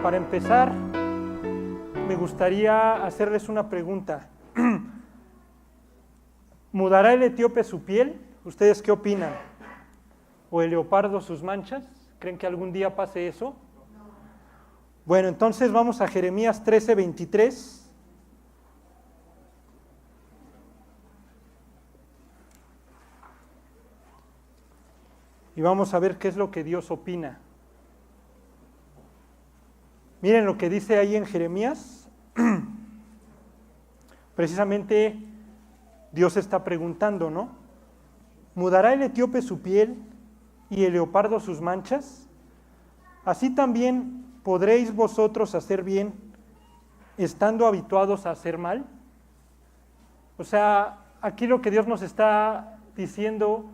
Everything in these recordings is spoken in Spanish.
Para empezar, me gustaría hacerles una pregunta. ¿Mudará el etíope su piel? ¿Ustedes qué opinan? ¿O el leopardo sus manchas? ¿Creen que algún día pase eso? Bueno, entonces vamos a Jeremías 13:23. Y vamos a ver qué es lo que Dios opina. Miren lo que dice ahí en Jeremías. Precisamente Dios está preguntando, ¿no? ¿Mudará el etíope su piel y el leopardo sus manchas? Así también podréis vosotros hacer bien, estando habituados a hacer mal. O sea, aquí lo que Dios nos está diciendo,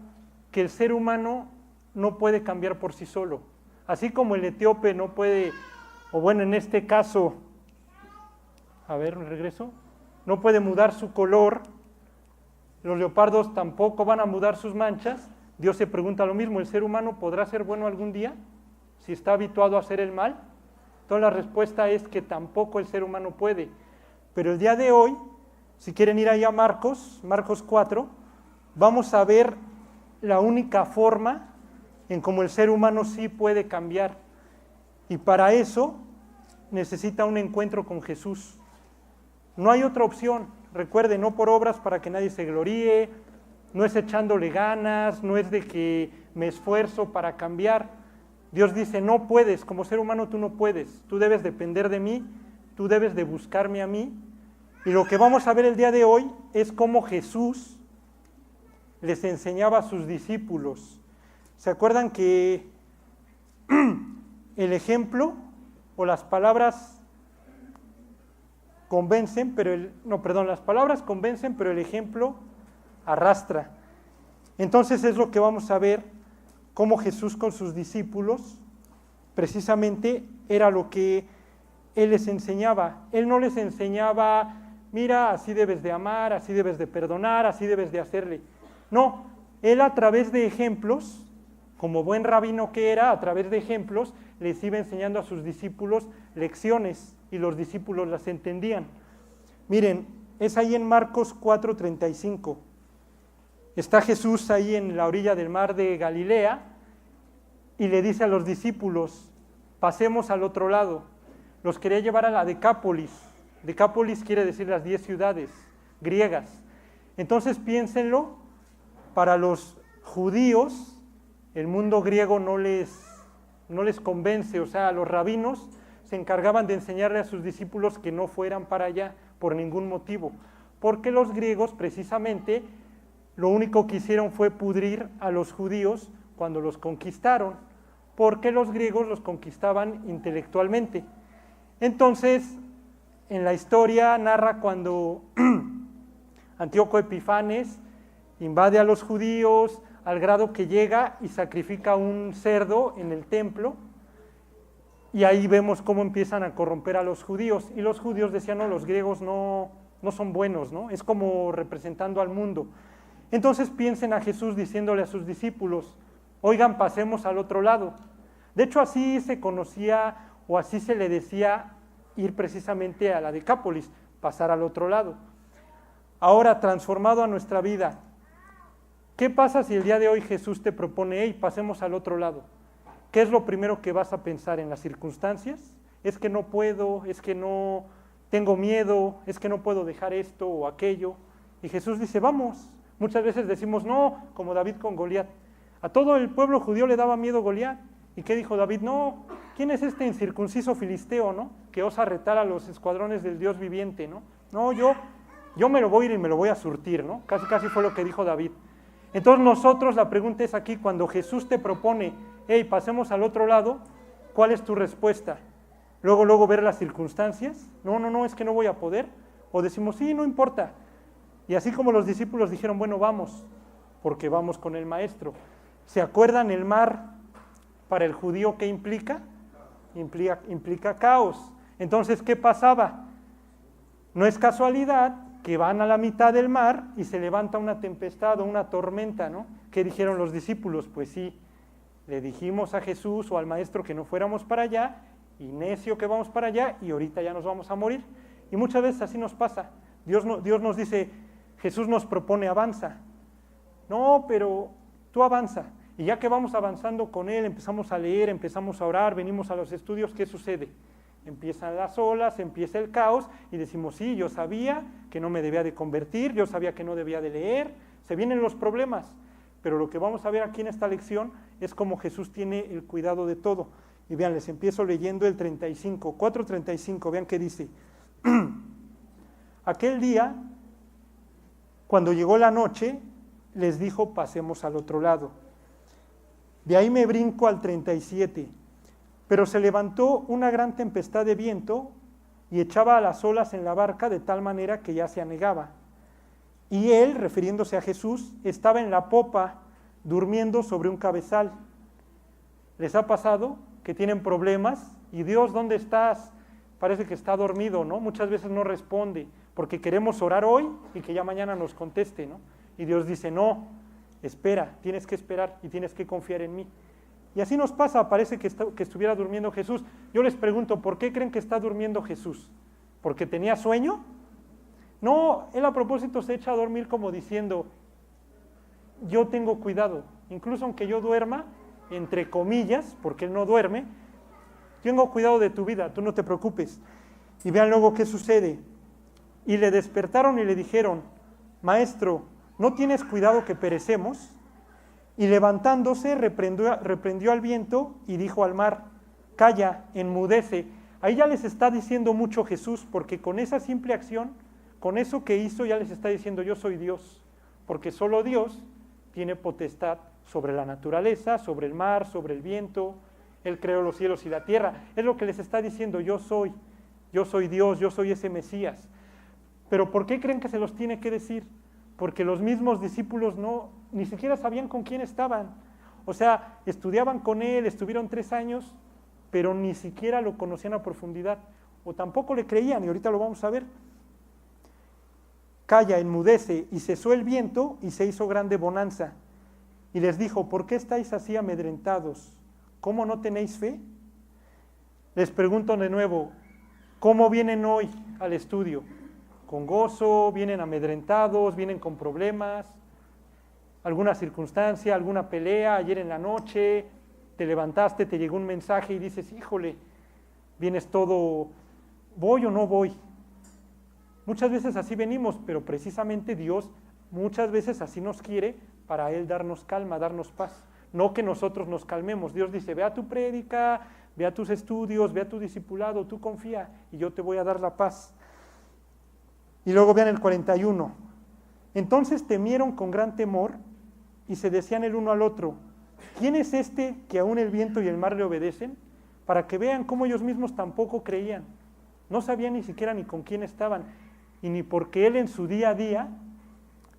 que el ser humano no puede cambiar por sí solo. Así como el etíope no puede, o bueno, en este caso, a ver, me regreso, no puede mudar su color, los leopardos tampoco van a mudar sus manchas. Dios se pregunta lo mismo, ¿el ser humano podrá ser bueno algún día si está habituado a hacer el mal? Entonces la respuesta es que tampoco el ser humano puede. Pero el día de hoy, si quieren ir allá a Marcos 4, vamos a ver la única forma en cómo el ser humano sí puede cambiar. Y para eso necesita un encuentro con Jesús. No hay otra opción. Recuerden, no por obras para que nadie se gloríe, no es echándole ganas, no es de que me esfuerzo para cambiar. Dios dice, no puedes, como ser humano tú no puedes, tú debes depender de mí, tú debes de buscarme a mí. Y lo que vamos a ver el día de hoy es cómo Jesús les enseñaba a sus discípulos. ¿Se acuerdan que el ejemplo o las palabras convencen, las palabras convencen, pero el ejemplo arrastra? Entonces es lo que vamos a ver, cómo Jesús con sus discípulos, precisamente era lo que Él les enseñaba. Él no les enseñaba, mira, así debes de amar, así debes de perdonar, así debes de hacerle. No, Él a través de ejemplos, como buen rabino que era, a través de ejemplos, les iba enseñando a sus discípulos lecciones y los discípulos las entendían. Miren, es ahí en Marcos 4:35. Está Jesús ahí en la orilla del mar de Galilea y le dice a los discípulos, pasemos al otro lado. Los quería llevar a la Decápolis. Decápolis quiere decir las 10 ciudades griegas. Entonces piénsenlo, para los judíos el mundo griego no les convence, o sea, los rabinos se encargaban de enseñarle a sus discípulos que no fueran para allá por ningún motivo, porque los griegos precisamente lo único que hicieron fue pudrir a los judíos cuando los conquistaron, porque los griegos los conquistaban intelectualmente. Entonces, en la historia narra cuando Antíoco Epifanes invade a los judíos, al grado que llega y sacrifica un cerdo en el templo, y ahí vemos cómo empiezan a corromper a los judíos, y los judíos decían, no, los griegos no son buenos, ¿no? Es como representando al mundo. Entonces piensen a Jesús diciéndole a sus discípulos, oigan, pasemos al otro lado. De hecho, así se conocía, o así se le decía ir precisamente a la Decápolis, pasar al otro lado. Ahora, transformado a nuestra vida, ¿qué pasa si el día de hoy Jesús te propone, hey, pasemos al otro lado? ¿Qué es lo primero que vas a pensar en las circunstancias? Es que no puedo, es que no tengo miedo, es que no puedo dejar esto o aquello. Y Jesús dice, vamos. Muchas veces decimos, no, como David con Goliat. A todo el pueblo judío le daba miedo Goliat. ¿Y qué dijo David? No, ¿quién es este incircunciso filisteo, no? Que osa retar a los escuadrones del Dios viviente, ¿no? No, yo me lo voy a ir y me lo voy a surtir, ¿no? Casi fue lo que dijo David. Entonces nosotros, la pregunta es aquí, cuando Jesús te propone, hey, pasemos al otro lado, ¿cuál es tu respuesta? Luego ver las circunstancias, no, es que no voy a poder, o decimos, sí, no importa, y así como los discípulos dijeron, bueno, vamos, porque vamos con el maestro. ¿Se acuerdan el mar para el judío qué implica? Implica caos. Entonces, ¿qué pasaba? No es casualidad que van a la mitad del mar y se levanta una tempestad o una tormenta, ¿no? ¿Qué dijeron los discípulos? Pues sí, le dijimos a Jesús o al maestro que no fuéramos para allá y necio que vamos para allá y ahorita ya nos vamos a morir. Y muchas veces así nos pasa. Dios nos dice, Jesús nos propone avanza. No, pero tú avanza. Y ya que vamos avanzando con Él, empezamos a leer, empezamos a orar, venimos a los estudios, ¿qué sucede? Empiezan las olas, empieza el caos y decimos, sí, yo sabía que no me debía de convertir, yo sabía que no debía de leer, se vienen los problemas. Pero lo que vamos a ver aquí en esta lección es cómo Jesús tiene el cuidado de todo. Y vean, les empiezo leyendo el 35, 4:35, vean qué dice. Aquel día, cuando llegó la noche, les dijo, pasemos al otro lado. De ahí me brinco al 37. Pero se levantó una gran tempestad de viento y echaba a las olas en la barca de tal manera que ya se anegaba. Y él, refiriéndose a Jesús, estaba en la popa durmiendo sobre un cabezal. ¿Les ha pasado que tienen problemas? Y Dios, ¿dónde estás? Parece que está dormido, ¿no? Muchas veces no responde, porque queremos orar hoy y que ya mañana nos conteste, ¿no? Y Dios dice, no, espera, tienes que esperar y tienes que confiar en mí. Y así nos pasa, parece que estuviera durmiendo Jesús. Yo les pregunto, ¿por qué creen que está durmiendo Jesús? ¿Porque tenía sueño? No, él a propósito se echa a dormir como diciendo, yo tengo cuidado, incluso aunque yo duerma, entre comillas, porque él no duerme, tengo cuidado de tu vida, tú no te preocupes. Y vean luego qué sucede. Y le despertaron y le dijeron, maestro, ¿no tienes cuidado que perecemos? Y levantándose reprendió al viento y dijo al mar, calla, enmudece. Ahí ya les está diciendo mucho Jesús, porque con esa simple acción, con eso que hizo, ya les está diciendo, yo soy Dios, porque solo Dios tiene potestad sobre la naturaleza, sobre el mar, sobre el viento. Él creó los cielos y la tierra. Es lo que les está diciendo, yo soy Dios, yo soy ese Mesías. Pero ¿por qué creen que se los tiene que decir? Porque los mismos discípulos ni siquiera sabían con quién estaban. O sea, estudiaban con él, estuvieron 3 años, pero ni siquiera lo conocían a profundidad, o tampoco le creían, y ahorita lo vamos a ver. Calla, enmudece, y cesó el viento, y se hizo grande bonanza. Y les dijo, ¿por qué estáis así amedrentados? ¿Cómo no tenéis fe? Les pregunto de nuevo, ¿cómo vienen hoy al estudio? ¿Con gozo? ¿Vienen amedrentados? ¿Vienen con problemas? ¿Alguna circunstancia? ¿Alguna pelea? Ayer en la noche te levantaste, te llegó un mensaje y dices, híjole, vienes todo, ¿voy o no voy? Muchas veces así venimos, pero precisamente Dios muchas veces así nos quiere para Él darnos calma, darnos paz. No que nosotros nos calmemos. Dios dice, ve a tu prédica, ve a tus estudios, ve a tu discipulado, tú confía y yo te voy a dar la paz. Y luego vean el 41. Entonces temieron con gran temor y se decían el uno al otro, ¿quién es este que aún el viento y el mar le obedecen? Para que vean cómo ellos mismos tampoco creían. No sabían ni siquiera ni con quién estaban y ni porque él en su día a día,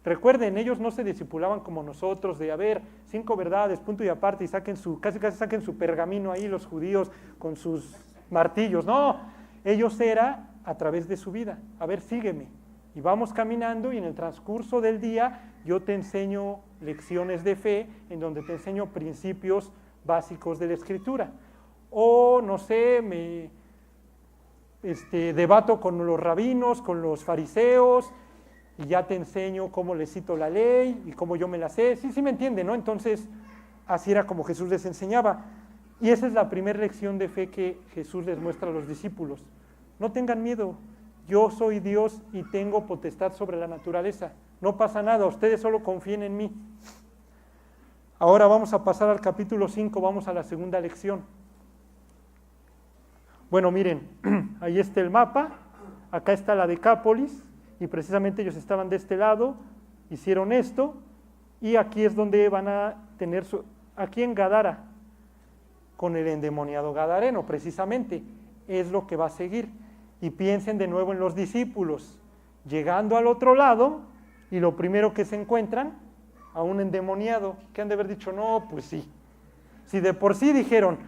recuerden, ellos no se discipulaban como nosotros de, 5 verdades, punto y aparte, y casi saquen su pergamino ahí los judíos con sus martillos. No, ellos era a través de su vida. Sígueme. Y vamos caminando y en el transcurso del día yo te enseño lecciones de fe en donde te enseño principios básicos de la Escritura. O, no sé, me debato con los rabinos, con los fariseos, y ya te enseño cómo les cito la ley y cómo yo me la sé. Sí me entiende, ¿no? Entonces, así era como Jesús les enseñaba. Y esa es la primera lección de fe que Jesús les muestra a los discípulos. No tengan miedo, yo soy Dios y tengo potestad sobre la naturaleza. No pasa nada, ustedes solo confíen en mí. Ahora vamos a pasar al capítulo 5, vamos a la segunda lección. Bueno, miren, ahí está el mapa, acá está la Decápolis, y precisamente ellos estaban de este lado, hicieron esto, y aquí es donde van a tener aquí en Gadara, con el endemoniado gadareno, precisamente, es lo que va a seguir. Y piensen de nuevo en los discípulos, llegando al otro lado, y lo primero que se encuentran, a un endemoniado, que han de haber dicho, no, pues sí. Si de por sí dijeron,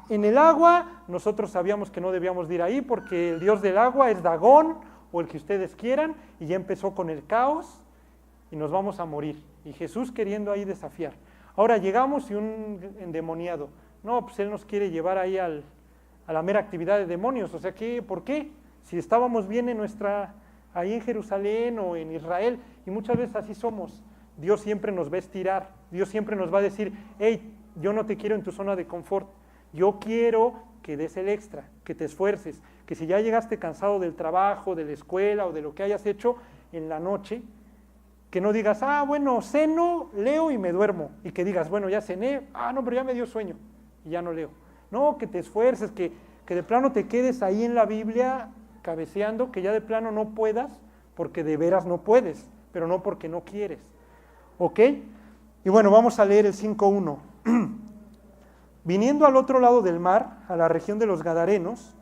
en el agua, nosotros sabíamos que no debíamos de ir ahí, porque el dios del agua es Dagón, o el que ustedes quieran, y ya empezó con el caos, y nos vamos a morir. Y Jesús queriendo ahí desafiar. Ahora llegamos y un endemoniado, no, pues él nos quiere llevar ahí al a la mera actividad de demonios. O sea, ¿por qué? Si estábamos bien ahí en Jerusalén o en Israel, y muchas veces así somos, Dios siempre nos va a estirar, Dios siempre nos va a decir, hey, yo no te quiero en tu zona de confort, yo quiero que des el extra, que te esfuerces, que si ya llegaste cansado del trabajo, de la escuela o de lo que hayas hecho en la noche, que no digas, bueno, ceno, leo y me duermo, y que digas, bueno, ya cené, no, pero ya me dio sueño, y ya no leo. No, que te esfuerces, que de plano te quedes ahí en la Biblia cabeceando, que ya de plano no puedas, porque de veras no puedes, pero no porque no quieres. ¿Ok? Y bueno, vamos a leer el 5.1. Viniendo al otro lado del mar, a la región de los Gadarenos,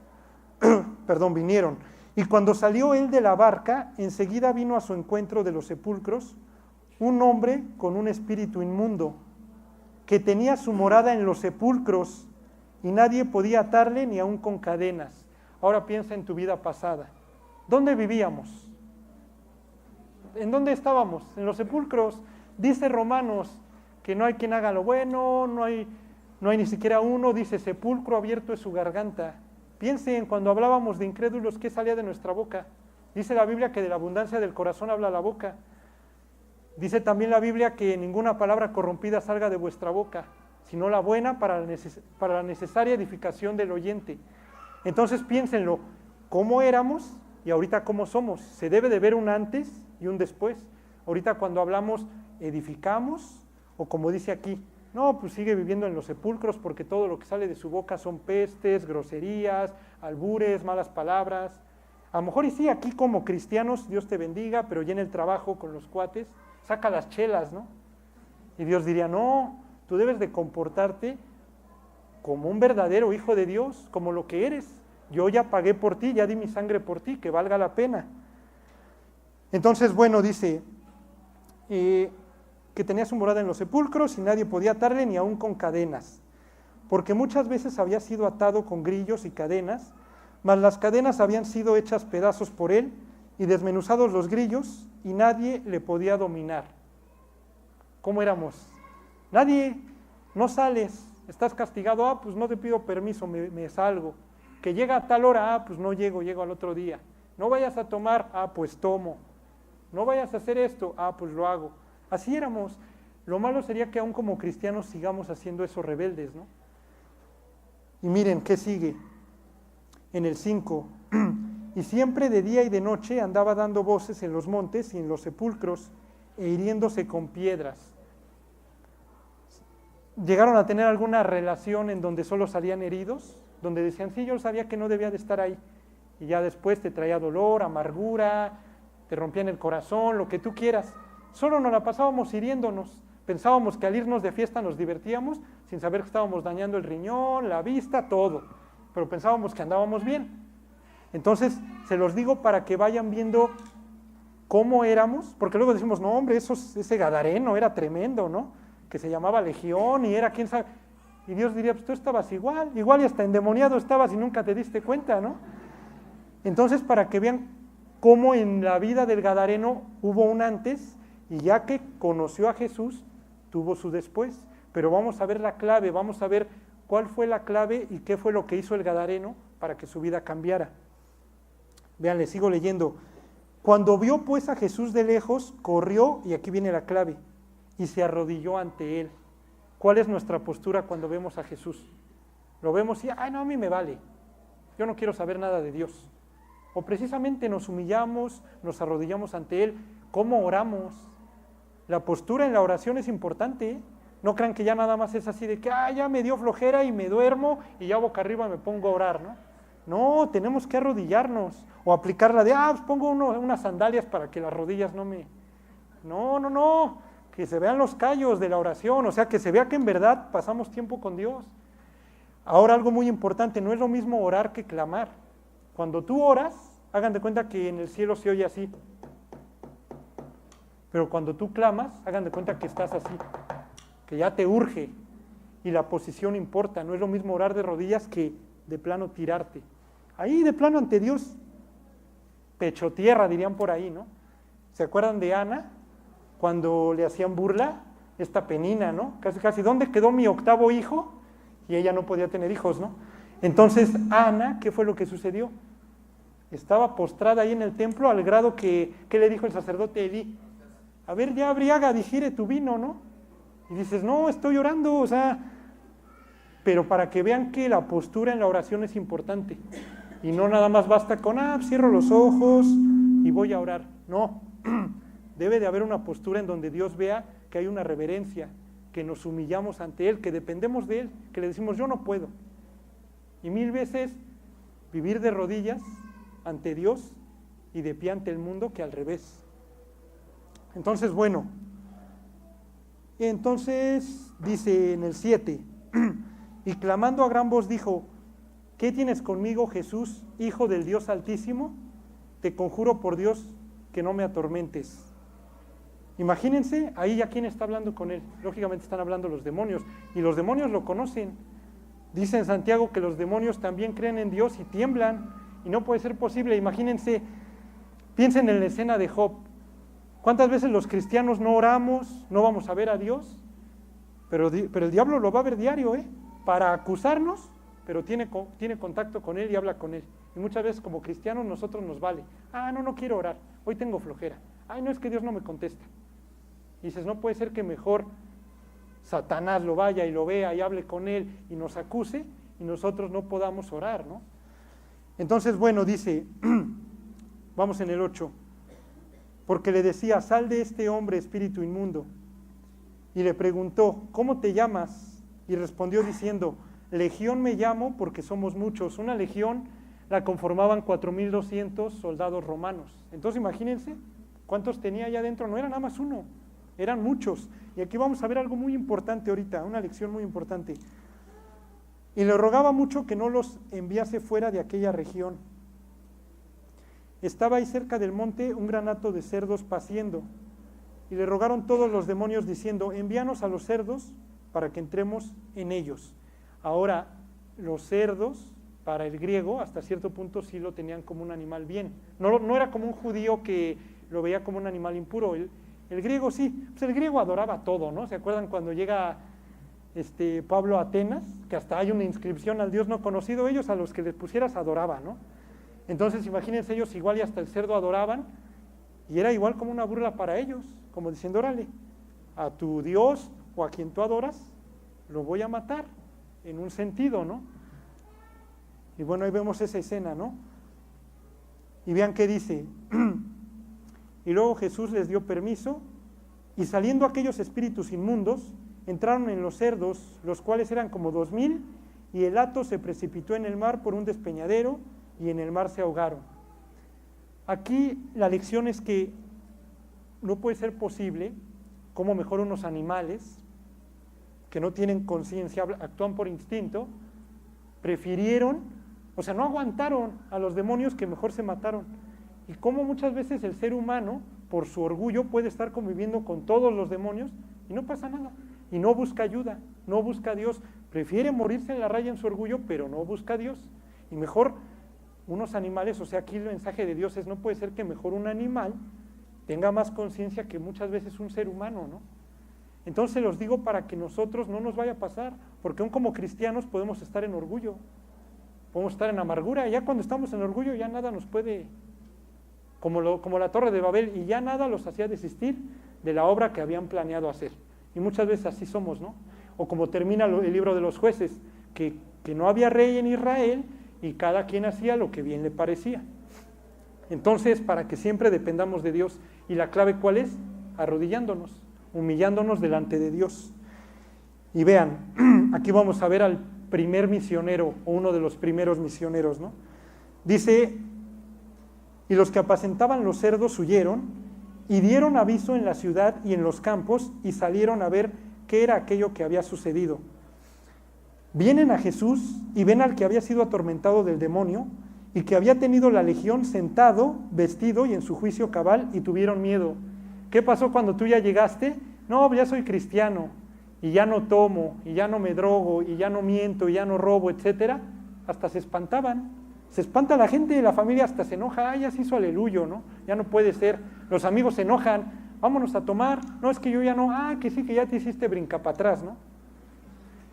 vinieron, y cuando salió él de la barca, enseguida vino a su encuentro de los sepulcros un hombre con un espíritu inmundo, que tenía su morada en los sepulcros, y nadie podía atarle ni aun con cadenas. Ahora piensa en tu vida pasada. ¿Dónde vivíamos? ¿En dónde estábamos? En los sepulcros. Dice Romanos que no hay quien haga lo bueno, no hay ni siquiera uno. Dice, sepulcro abierto es su garganta. Piensen, cuando hablábamos de incrédulos, ¿qué salía de nuestra boca? Dice la Biblia que de la abundancia del corazón habla la boca. Dice también la Biblia que ninguna palabra corrompida salga de vuestra boca, sino la buena para la necesaria edificación del oyente. Entonces piénsenlo, ¿cómo éramos y ahorita cómo somos? Se debe de ver un antes y un después. Ahorita cuando hablamos, edificamos, o como dice aquí, no, pues sigue viviendo en los sepulcros porque todo lo que sale de su boca son pestes, groserías, albures, malas palabras. A lo mejor y sí, aquí como cristianos, Dios te bendiga, pero ya en el trabajo con los cuates, saca las chelas, ¿no? Y Dios diría, no, tú debes de comportarte como un verdadero hijo de Dios, como lo que eres. Yo ya pagué por ti, ya di mi sangre por ti, que valga la pena. Entonces, bueno, dice que tenía su morada en los sepulcros y nadie podía atarle ni aun con cadenas, porque muchas veces había sido atado con grillos y cadenas, mas las cadenas habían sido hechas pedazos por él y desmenuzados los grillos, y nadie le podía dominar. ¿Cómo éramos? Nadie, no sales, estás castigado, pues no te pido permiso, me salgo. Que llega a tal hora, pues no llego al otro día. No vayas a tomar, pues tomo. No vayas a hacer esto, pues lo hago. Así éramos. Lo malo sería que aún como cristianos sigamos haciendo esos rebeldes, ¿no? Y miren, ¿qué sigue? En el 5, y siempre de día y de noche andaba dando voces en los montes y en los sepulcros, e hiriéndose con piedras. ¿Llegaron a tener alguna relación en donde solo salían heridos? Donde decían, sí, yo sabía que no debía de estar ahí. Y ya después te traía dolor, amargura, te rompían el corazón, lo que tú quieras. Solo nos la pasábamos hiriéndonos. Pensábamos que al irnos de fiesta nos divertíamos, sin saber que estábamos dañando el riñón, la vista, todo. Pero pensábamos que andábamos bien. Entonces, se los digo para que vayan viendo cómo éramos, porque luego decimos, no hombre, ese gadareno era tremendo, ¿no? Que se llamaba Legión y era quién sabe. Y Dios diría, pues tú estabas igual y hasta endemoniado estabas y nunca te diste cuenta, ¿no? Entonces, para que vean cómo en la vida del gadareno hubo un antes, y ya que conoció a Jesús, tuvo su después. Pero vamos a ver la clave, vamos a ver cuál fue la clave y qué fue lo que hizo el gadareno para que su vida cambiara. Vean, les sigo leyendo. Cuando vio pues a Jesús de lejos, corrió, y aquí viene la clave, y se arrodilló ante él. ¿Cuál es nuestra postura cuando vemos a Jesús? Lo vemos y, no, a mí me vale, yo no quiero saber nada de Dios. O precisamente nos humillamos, nos arrodillamos ante Él. ¿Cómo oramos? La postura en la oración es importante, ¿eh? No crean que ya nada más es así de que, ya me dio flojera y me duermo y ya boca arriba me pongo a orar, ¿no? No, tenemos que arrodillarnos, o aplicar la de, pues pongo unas sandalias para que las rodillas no me... No, que se vean los callos de la oración, o sea, que se vea que en verdad pasamos tiempo con Dios. Ahora algo muy importante, no es lo mismo orar que clamar. Cuando tú oras, hagan de cuenta que en el cielo se oye así, pero cuando tú clamas, hagan de cuenta que estás así, que ya te urge, y la posición importa. No es lo mismo orar de rodillas que de plano tirarte. Ahí de plano ante Dios, pecho tierra dirían por ahí, ¿no? ¿Se acuerdan de Ana? Cuando le hacían burla, esta Penina, ¿no? Casi, ¿dónde quedó mi octavo hijo? Y ella no podía tener hijos, ¿no? Entonces, Ana, ¿qué fue lo que sucedió? Estaba postrada ahí en el templo al grado que le dijo el sacerdote Elí: a ver, ya abriaga, digiere tu vino, ¿no? Y dices, no, estoy orando, o sea, pero para que vean que la postura en la oración es importante. Y no nada más basta con, cierro los ojos y voy a orar. No, debe de haber una postura en donde Dios vea que hay una reverencia, que nos humillamos ante Él, que dependemos de Él, que le decimos, yo no puedo. Y 1000 veces vivir de rodillas ante Dios y de pie ante el mundo que al revés. Entonces, bueno, entonces dice en el 7, y clamando a gran voz dijo: ¿qué tienes conmigo, Jesús, Hijo del Dios Altísimo? Te conjuro por Dios que no me atormentes. Imagínense, ahí ya quién está hablando con él. Lógicamente están hablando los demonios, y los demonios lo conocen. Dice en Santiago que los demonios también creen en Dios y tiemblan, y no puede ser posible. Imagínense, piensen en la escena de Job. ¿Cuántas veces los cristianos no oramos, no vamos a ver a Dios? Pero el diablo lo va a ver diario, para acusarnos, pero tiene contacto con él y habla con él. Y muchas veces como cristianos nosotros nos vale. No quiero orar, hoy tengo flojera. No, es que Dios no me contesta. Y dices, no puede ser que mejor Satanás lo vaya y lo vea y hable con él y nos acuse y nosotros no podamos orar, ¿no? Entonces, bueno, dice, vamos en el 8, porque le decía: sal de este hombre, espíritu inmundo. Y le preguntó: ¿cómo te llamas? Y respondió diciendo: Legión me llamo, porque somos muchos. Una legión la conformaban 4200 soldados romanos. Entonces imagínense cuántos tenía allá adentro. No era nada más uno, eran muchos. Y aquí vamos a ver algo muy importante ahorita, una lección muy importante. Y le rogaba mucho que no los enviase fuera de aquella región. Estaba ahí cerca del monte un gran hato de cerdos paciendo, y le rogaron todos los demonios diciendo: envíanos a los cerdos para que entremos en ellos. Ahora, los cerdos, para el griego, hasta cierto punto sí lo tenían como un animal bien. No era como un judío que lo veía como un animal impuro. El griego sí, pues el griego adoraba todo, ¿no? ¿Se acuerdan cuando llega Pablo a Atenas? Que hasta hay una inscripción al Dios no conocido. Ellos a los que les pusieras adoraban, ¿no? Entonces imagínense, ellos igual y hasta el cerdo adoraban, y era igual como una burla para ellos, como diciendo: órale, a tu Dios o a quien tú adoras lo voy a matar, en un sentido, ¿no? Y bueno, ahí vemos esa escena, ¿no? Y vean qué dice. Y luego Jesús les dio permiso, y saliendo aquellos espíritus inmundos, entraron en los cerdos, los cuales eran como 2000, y el hato se precipitó en el mar por un despeñadero, y en el mar se ahogaron. Aquí la lección es que no puede ser posible como mejor unos animales que no tienen conciencia, actúan por instinto, prefirieron, no aguantaron a los demonios, que mejor se mataron. Y cómo muchas veces el ser humano, por su orgullo, puede estar conviviendo con todos los demonios y no pasa nada, y no busca ayuda, no busca a Dios, prefiere morirse en la raya en su orgullo, pero no busca a Dios. Y mejor unos animales, aquí el mensaje de Dios es: no puede ser que mejor un animal tenga más conciencia que muchas veces un ser humano, ¿no? Entonces los digo para que nosotros no nos vaya a pasar, porque aún como cristianos podemos estar en orgullo, podemos estar en amargura, y ya cuando estamos en orgullo ya nada nos puede, como la Torre de Babel, y ya nada los hacía desistir de la obra que habían planeado hacer. Y muchas veces así somos, ¿no? O como termina el libro de los jueces, que no había rey en Israel, y cada quien hacía lo que bien le parecía. Entonces, para que siempre dependamos de Dios, y la clave ¿cuál es? Arrodillándonos, humillándonos delante de Dios. Y vean, aquí vamos a ver al primer misionero, o uno de los primeros misioneros, ¿no? Dice: y los que apacentaban los cerdos huyeron, y dieron aviso en la ciudad y en los campos, y salieron a ver qué era aquello que había sucedido. Vienen a Jesús y ven al que había sido atormentado del demonio y que había tenido la legión sentado, vestido y en su juicio cabal, y tuvieron miedo. ¿Qué pasó cuando tú ya llegaste? No, ya soy cristiano, y ya no tomo, y ya no me drogo, y ya no miento, y ya no robo, etcétera. Hasta se espantaban. Se espanta la gente, la familia hasta se enoja: ya se hizo aleluyo, ¿no? Ya no puede ser. Los amigos se enojan: vámonos a tomar. No, es que yo ya no. Que sí, que ya te hiciste brinca para atrás, ¿no?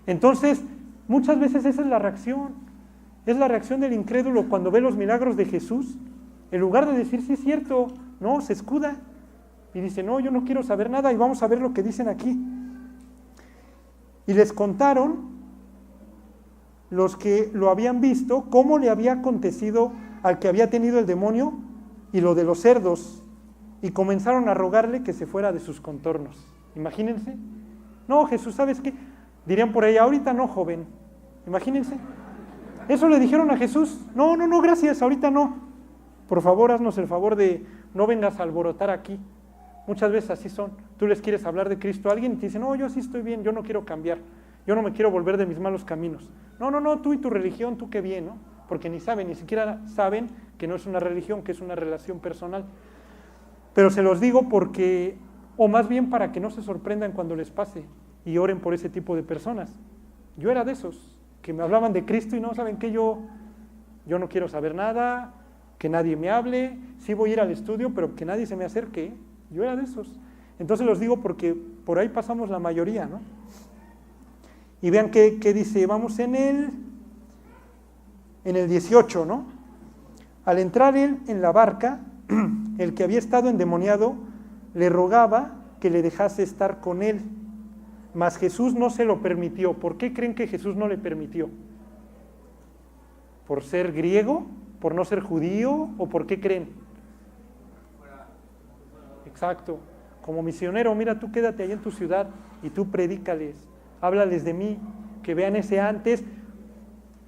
Entonces, muchas veces esa es la reacción. Es la reacción del incrédulo cuando ve los milagros de Jesús. En lugar de decir, sí es cierto, no, se escuda. Y dice, no, yo no quiero saber nada y vamos a ver lo que dicen aquí. Y les contaron, los que lo habían visto, cómo le había acontecido al que había tenido el demonio y lo de los cerdos. Y comenzaron a rogarle que se fuera de sus contornos. Imagínense. No, Jesús, ¿sabes qué? Dirían por ahí, ahorita no, joven. Imagínense. Eso le dijeron a Jesús. No, gracias, ahorita no. Por favor, haznos el favor de no vengas a alborotar aquí. Muchas veces así son. Tú les quieres hablar de Cristo a alguien y te dicen, no, yo sí estoy bien, yo no quiero cambiar. Yo no me quiero volver de mis malos caminos. No, tú y tu religión, tú qué bien, ¿no? Porque ni siquiera saben que no es una religión, que es una relación personal. Pero se los digo porque, o más bien para que no se sorprendan cuando les pase y oren por ese tipo de personas. Yo era de esos, que me hablaban de Cristo y no, ¿saben qué? Yo no quiero saber nada, que nadie me hable, sí voy a ir al estudio, pero que nadie se me acerque. Yo era de esos. Entonces los digo porque por ahí pasamos la mayoría, ¿no? Y vean qué dice, vamos en el 18, ¿no? Al entrar él en la barca, el que había estado endemoniado le rogaba que le dejase estar con él, mas Jesús no se lo permitió. ¿Por qué creen que Jesús no le permitió? ¿Por ser griego? ¿Por no ser judío? ¿O por qué creen? Exacto. Como misionero, mira, tú quédate ahí en tu ciudad y tú predícales, háblales de mí, que vean ese antes.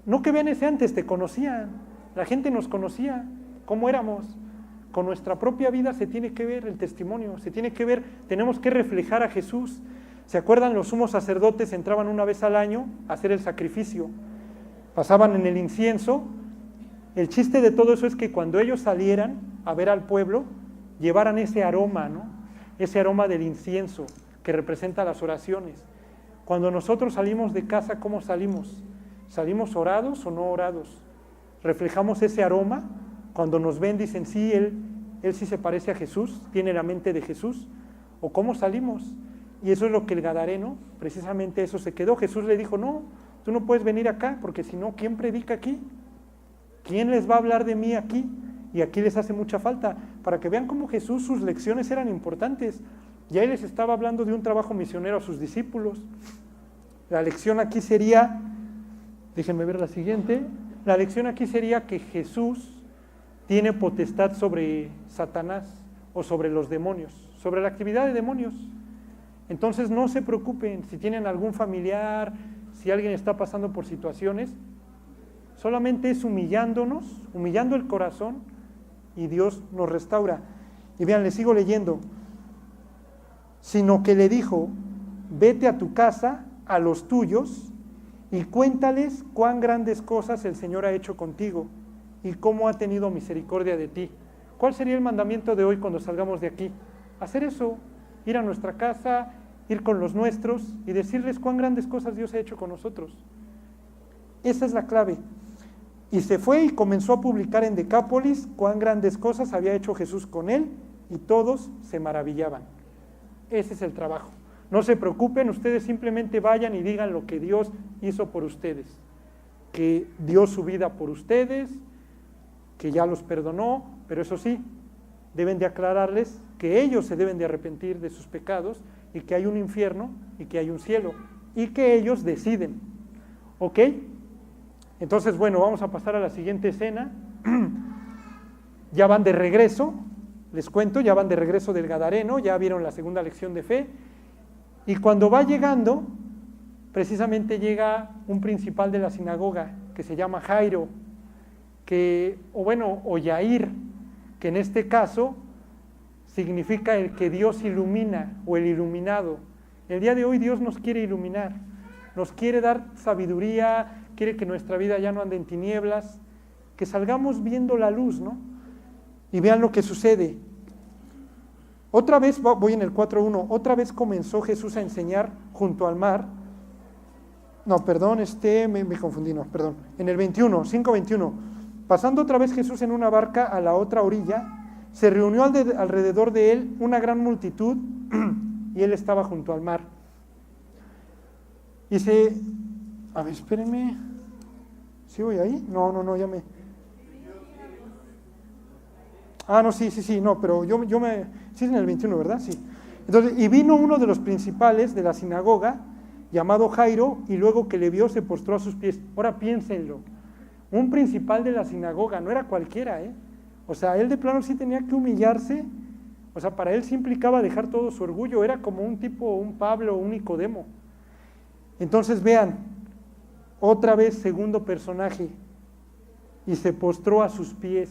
No que vean ese antes, te conocían. La gente nos conocía, cómo éramos. Con nuestra propia vida se tiene que ver el testimonio, se tiene que ver, tenemos que reflejar a Jesús. ¿Se acuerdan? Los sumos sacerdotes entraban una vez al año a hacer el sacrificio. Pasaban en el incienso. El chiste de todo eso es que cuando ellos salieran a ver al pueblo, llevaran ese aroma, ¿no? Ese aroma del incienso que representa las oraciones. Cuando nosotros salimos de casa, ¿cómo salimos? ¿Salimos orados o no orados? ¿Reflejamos ese aroma? Cuando nos ven dicen, sí, él sí se parece a Jesús, tiene la mente de Jesús. ¿O cómo salimos? Y eso es lo que el gadareno, precisamente eso se quedó. Jesús le dijo, no, tú no puedes venir acá, porque si no, ¿quién predica aquí? ¿Quién les va a hablar de mí aquí? Y aquí les hace mucha falta, para que vean cómo Jesús, sus lecciones eran importantes. Ya él les estaba hablando de un trabajo misionero a sus discípulos. La lección aquí sería, déjenme ver la siguiente, la lección aquí sería que Jesús tiene potestad sobre Satanás o sobre los demonios, sobre la actividad de demonios. Entonces no se preocupen si tienen algún familiar, si alguien está pasando por situaciones, solamente es humillándonos, humillando el corazón y Dios nos restaura. Y vean, les sigo leyendo, sino que le dijo, vete a tu casa, a los tuyos, y cuéntales cuán grandes cosas el Señor ha hecho contigo y cómo ha tenido misericordia de ti. ¿Cuál sería el mandamiento de hoy cuando salgamos de aquí? Hacer eso, ir a nuestra casa, ir con los nuestros y decirles cuán grandes cosas Dios ha hecho con nosotros. Esa es la clave. Y se fue y comenzó a publicar en Decápolis cuán grandes cosas había hecho Jesús con él y todos se maravillaban. Ese es el trabajo. No se preocupen, ustedes simplemente vayan y digan lo que Dios hizo por ustedes, que dio su vida por ustedes, que ya los perdonó, pero eso sí, deben de aclararles que ellos se deben de arrepentir de sus pecados y que hay un infierno y que hay un cielo y que ellos deciden. ¿Ok? Entonces, bueno, vamos a pasar a la siguiente escena. Ya van de regreso, les cuento, ya van de regreso del Gadareno, ya vieron la segunda lección de fe. Y cuando va llegando, precisamente llega un principal de la sinagoga que se llama Jairo, o Yair, que en este caso significa el que Dios ilumina o el iluminado. El día de hoy Dios nos quiere iluminar, nos quiere dar sabiduría, quiere que nuestra vida ya no ande en tinieblas, que salgamos viendo la luz, ¿no? Y vean lo que sucede. Otra vez, voy en el 4.1, otra vez comenzó Jesús a enseñar junto al mar. No, perdón, me confundí, no, perdón. En el 5.21, pasando otra vez Jesús en una barca a la otra orilla, se reunió alrededor de él una gran multitud y él estaba junto al mar. Y espérenme, ¿Sí voy ahí? No, ya me... Ah, no, sí, no, pero yo me... Sí, es en el 21, ¿verdad? Sí. Entonces, y vino uno de los principales de la sinagoga, llamado Jairo, y luego que le vio se postró a sus pies. Ahora piénsenlo, un principal de la sinagoga, no era cualquiera, ¿eh? O sea, él de plano sí tenía que humillarse, o sea, para él sí implicaba dejar todo su orgullo, era como un tipo, un Pablo, un Nicodemo. Entonces vean, otra vez segundo personaje, y se postró a sus pies.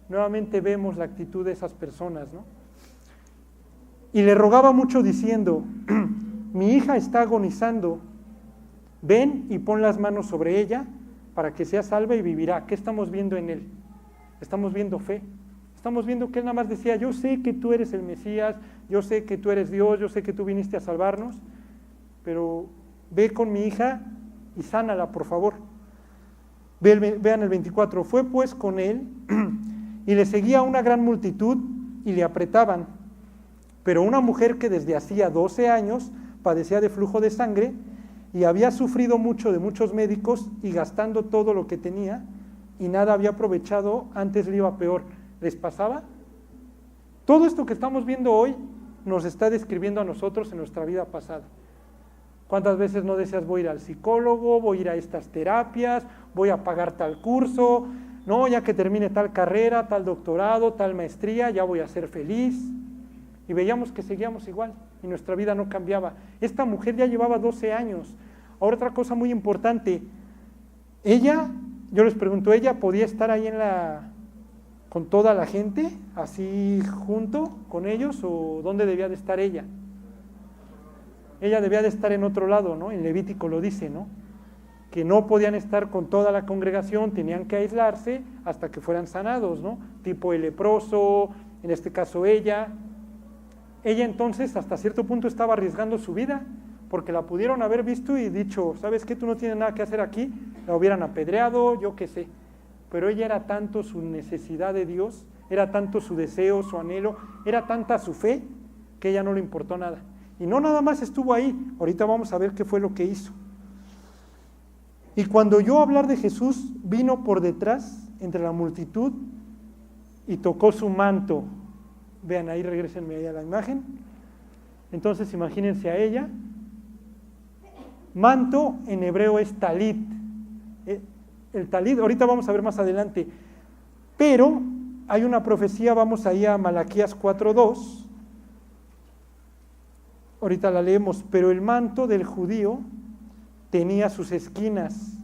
Nuevamente vemos la actitud de esas personas, ¿no? Y le rogaba mucho diciendo, mi hija está agonizando, ven y pon las manos sobre ella para que sea salva y vivirá. ¿Qué estamos viendo en él? Estamos viendo fe. Estamos viendo que él nada más decía, yo sé que tú eres el Mesías, yo sé que tú eres Dios, yo sé que tú viniste a salvarnos, pero ve con mi hija y sánala, por favor. Vean el 24, fue pues con él y le seguía una gran multitud y le apretaban, pero una mujer que desde hacía 12 años padecía de flujo de sangre y había sufrido mucho de muchos médicos y gastando todo lo que tenía y nada había aprovechado, antes le iba peor. ¿Les pasaba? Todo esto que estamos viendo hoy nos está describiendo a nosotros en nuestra vida pasada. ¿Cuántas veces no deseas voy a ir al psicólogo, voy a ir a estas terapias, voy a pagar tal curso, no, ya que termine tal carrera, tal doctorado, tal maestría, ya voy a ser feliz? Y veíamos que seguíamos igual y nuestra vida no cambiaba. Esta mujer ya llevaba 12 años. Ahora otra cosa muy importante, ella, yo les pregunto, ¿ella podía estar ahí con toda la gente, así junto con ellos, o dónde debía de estar ella? Ella debía de estar en otro lado, ¿no? En Levítico lo dice, ¿no? Que no podían estar con toda la congregación, tenían que aislarse hasta que fueran sanados, ¿no? Tipo el leproso, en este caso ella. Ella entonces hasta cierto punto estaba arriesgando su vida, porque la pudieron haber visto y dicho, ¿sabes qué? Tú no tienes nada que hacer aquí, la hubieran apedreado, yo qué sé. Pero ella era tanto su necesidad de Dios, era tanto su deseo, su anhelo, era tanta su fe, que ella no le importó nada. Y no nada más estuvo ahí, ahorita vamos a ver qué fue lo que hizo. Y cuando oyó hablar de Jesús, vino por detrás, entre la multitud, y tocó su manto. Vean, ahí regrésenme ahí a la imagen. Entonces imagínense a ella. Manto en hebreo es talit. El talit, ahorita vamos a ver más adelante. Pero hay una profecía, vamos ahí a Malaquías 4:2. Ahorita la leemos, pero el manto del judío tenía sus esquinas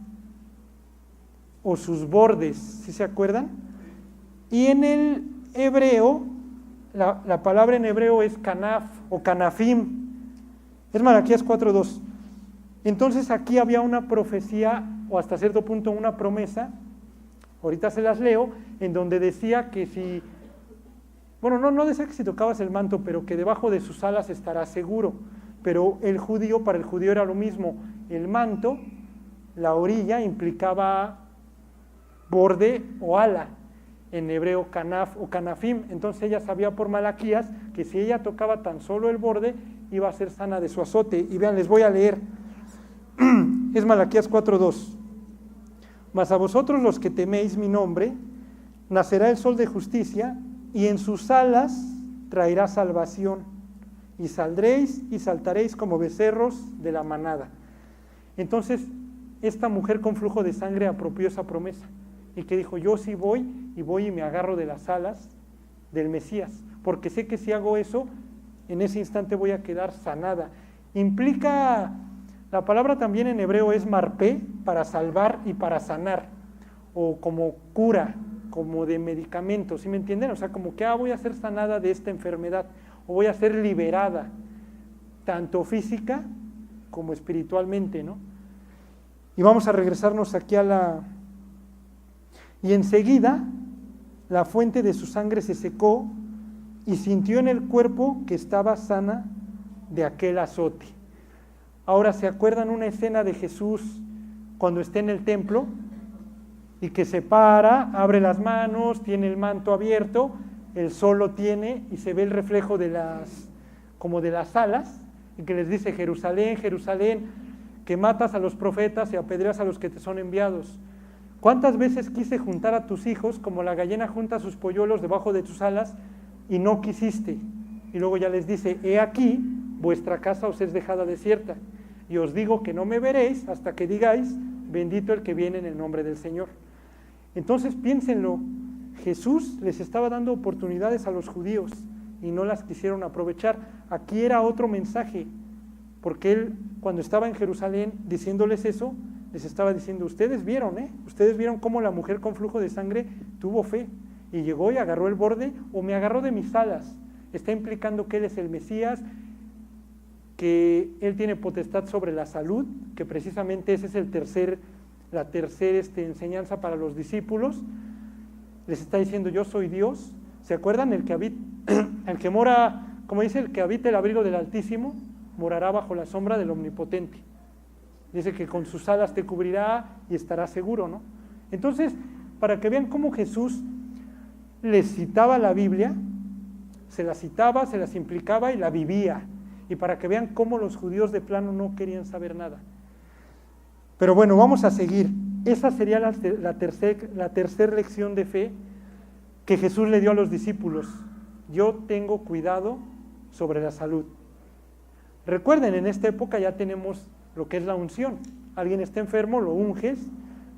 o sus bordes, ¿sí se acuerdan? Y en el hebreo, la palabra en hebreo es kanaf o kanafim, es Malaquías 4:2. Entonces aquí había una profecía, o hasta cierto punto una promesa, ahorita se las leo, en donde decía que si, bueno, no decía que si tocabas el manto, pero que debajo de sus alas estarás seguro. Pero para el judío era lo mismo. El manto, la orilla, implicaba borde o ala, en hebreo kanaf o kanafim. Entonces ella sabía por Malaquías que si ella tocaba tan solo el borde, iba a ser sana de su azote. Y vean, les voy a leer. Es Malaquías 4:2. Mas a vosotros los que teméis mi nombre, nacerá el sol de justicia, y en sus alas traerá salvación, y saldréis y saltaréis como becerros de la manada. Entonces, esta mujer con flujo de sangre apropió esa promesa, y que dijo, yo sí voy y me agarro de las alas del Mesías, porque sé que si hago eso, en ese instante voy a quedar sanada. Implica, la palabra también en hebreo es marpé, para salvar y para sanar, o como cura, como de medicamentos, ¿sí me entienden? O sea, como que voy a ser sanada de esta enfermedad, o voy a ser liberada, tanto física como espiritualmente, ¿no? Y vamos a regresarnos aquí y enseguida la fuente de su sangre se secó y sintió en el cuerpo que estaba sana de aquel azote. Ahora, ¿se acuerdan una escena de Jesús cuando está en el templo? Y que se para, abre las manos, tiene el manto abierto, el sol lo tiene y se ve el reflejo como de las alas, y que les dice, Jerusalén, Jerusalén, que matas a los profetas y apedreas a los que te son enviados. ¿Cuántas veces quise juntar a tus hijos como la gallina junta sus polluelos debajo de tus alas y no quisiste? Y luego ya les dice, he aquí, vuestra casa os es dejada desierta, y os digo que no me veréis hasta que digáis, bendito el que viene en el nombre del Señor. Entonces piénsenlo, Jesús les estaba dando oportunidades a los judíos y no las quisieron aprovechar. Aquí era otro mensaje, porque él cuando estaba en Jerusalén diciéndoles eso, les estaba diciendo, ustedes vieron cómo la mujer con flujo de sangre tuvo fe y llegó y agarró el borde o me agarró de mis alas. Está implicando que él es el Mesías, que él tiene potestad sobre la salud, que precisamente ese es la tercera enseñanza para los discípulos. Les está diciendo, yo soy Dios. ¿Se acuerdan? El que mora, como dice, el que habita el abrigo del Altísimo, morará bajo la sombra del Omnipotente. Dice que con sus alas te cubrirá y estarás seguro, ¿no? Entonces, para que vean cómo Jesús les citaba la Biblia, se la citaba, se las implicaba y la vivía. Y para que vean cómo los judíos de plano no querían saber nada. Pero bueno, vamos a seguir. Esa sería la tercera lección de fe que Jesús le dio a los discípulos. Yo tengo cuidado sobre la salud. Recuerden, en esta época ya tenemos lo que es la unción. Alguien está enfermo, lo unges.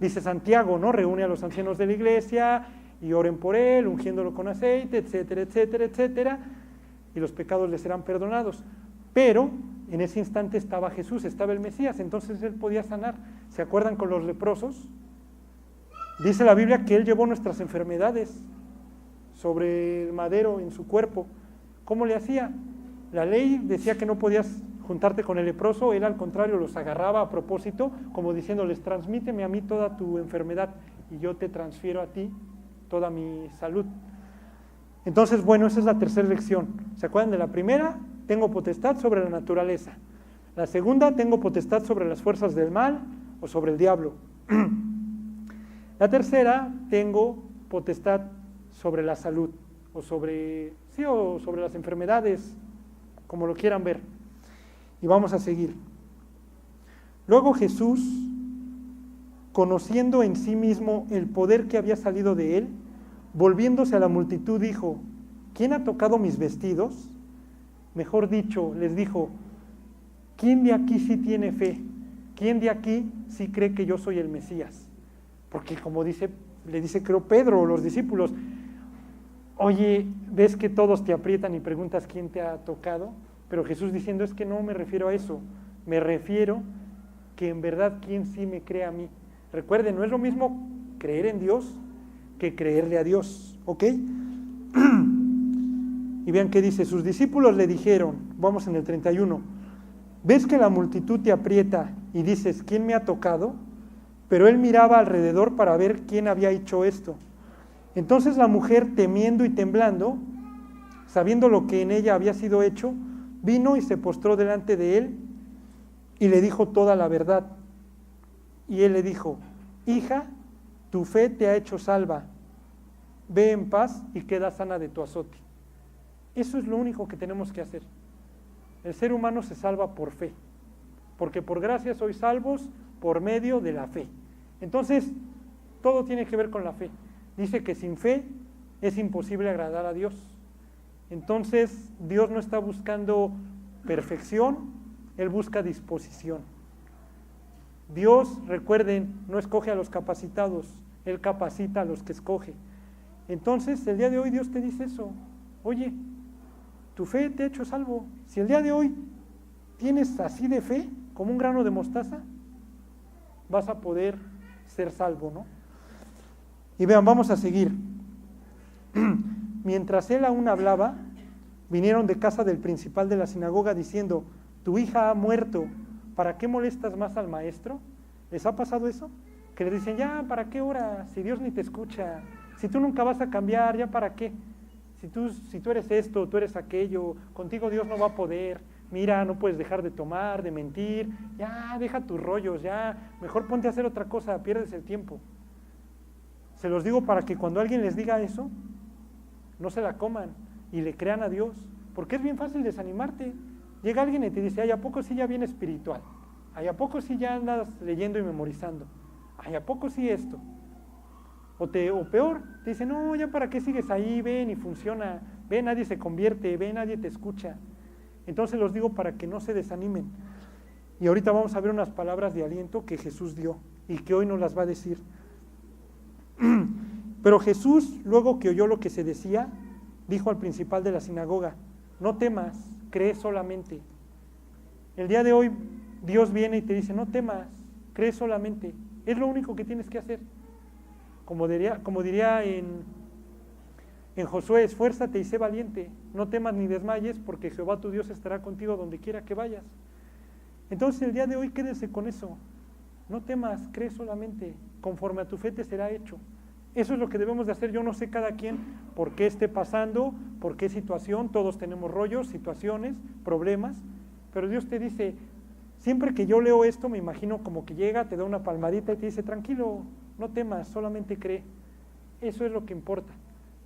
Dice Santiago, ¿no? Reúne a los ancianos de la iglesia y oren por él, ungiéndolo con aceite, etcétera, etcétera, etcétera, y los pecados le serán perdonados. Pero en ese instante estaba Jesús, estaba el Mesías, entonces él podía sanar. ¿Se acuerdan con los leprosos? Dice la Biblia que él llevó nuestras enfermedades sobre el madero en su cuerpo. ¿Cómo le hacía? La ley decía que no podías juntarte con el leproso, él al contrario los agarraba a propósito, como diciéndoles, transmíteme a mí toda tu enfermedad y yo te transfiero a ti toda mi salud. Entonces, bueno, esa es la tercera lección. ¿Se acuerdan de la primera? Tengo potestad sobre la naturaleza. La segunda, tengo potestad sobre las fuerzas del mal o sobre el diablo. La tercera, tengo potestad sobre la salud o sobre las enfermedades, como lo quieran ver. Y vamos a seguir. Luego Jesús, conociendo en sí mismo el poder que había salido de él, volviéndose a la multitud dijo, ¿quién ha tocado mis vestidos? Mejor dicho, les dijo, ¿quién de aquí sí tiene fe? ¿Quién de aquí sí cree que yo soy el Mesías? Porque como le dice creo Pedro o los discípulos, oye, ¿ves que todos te aprietan y preguntas quién te ha tocado? Pero Jesús diciendo, es que no me refiero a eso, me refiero que en verdad quién sí me cree a mí. Recuerden, no es lo mismo creer en Dios que creerle a Dios, ¿ok? Y vean qué dice, sus discípulos le dijeron, vamos en el 31, ¿ves que la multitud te aprieta y dices, ¿quién me ha tocado? Pero él miraba alrededor para ver quién había hecho esto. Entonces la mujer, temiendo y temblando, sabiendo lo que en ella había sido hecho, vino y se postró delante de él y le dijo toda la verdad. Y él le dijo, hija, tu fe te ha hecho salva, ve en paz y queda sana de tu azote. Eso es lo único que tenemos que hacer. El ser humano se salva por fe, porque por gracia sois salvos por medio de la fe. Entonces, todo tiene que ver con la fe. Dice que sin fe es imposible agradar a Dios. Entonces, Dios no está buscando perfección, Él busca disposición. Dios, recuerden, no escoge a los capacitados, Él capacita a los que escoge. Entonces, el día de hoy Dios te dice eso. Oye, tu fe te ha hecho salvo. Si el día de hoy tienes así de fe, como un grano de mostaza, vas a poder ser salvo, ¿no? Y vean, vamos a seguir. Mientras él aún hablaba, vinieron de casa del principal de la sinagoga diciendo, tu hija ha muerto, ¿para qué molestas más al maestro? ¿Les ha pasado eso? Que le dicen, ya, ¿para qué oras? Si Dios ni te escucha, si tú nunca vas a cambiar, ¿ya para qué? Si tú eres esto, tú eres aquello, contigo Dios no va a poder, mira, no puedes dejar de tomar, de mentir, ya, deja tus rollos, ya, mejor ponte a hacer otra cosa, pierdes el tiempo. Se los digo para que cuando alguien les diga eso, no se la coman y le crean a Dios, porque es bien fácil desanimarte. Llega alguien y te dice, ay, ¿a poco sí ya bien espiritual? Ay, ¿a poco sí ya andas leyendo y memorizando? Ay, ¿a poco sí esto? O peor, te dice, no, ya para qué sigues ahí, ven y funciona, ven, nadie se convierte, ven, nadie te escucha. Entonces los digo para que no se desanimen. Y ahorita vamos a ver unas palabras de aliento que Jesús dio y que hoy nos las va a decir. Pero Jesús, luego que oyó lo que se decía, dijo al principal de la sinagoga, no temas, cree solamente. El día de hoy Dios viene y te dice, no temas, cree solamente. Es lo único que tienes que hacer. Como diría en Josué, esfuérzate y sé valiente, no temas ni desmayes, porque Jehová tu Dios estará contigo donde quiera que vayas. Entonces el día de hoy quédese con eso, no temas, cree solamente, conforme a tu fe te será hecho. Eso es lo que debemos de hacer. Yo no sé cada quien por qué esté pasando, por qué situación, todos tenemos rollos, situaciones, problemas, pero Dios te dice, siempre que yo leo esto me imagino como que llega, te da una palmadita y te dice, tranquilo, no temas, solamente cree. Eso es lo que importa.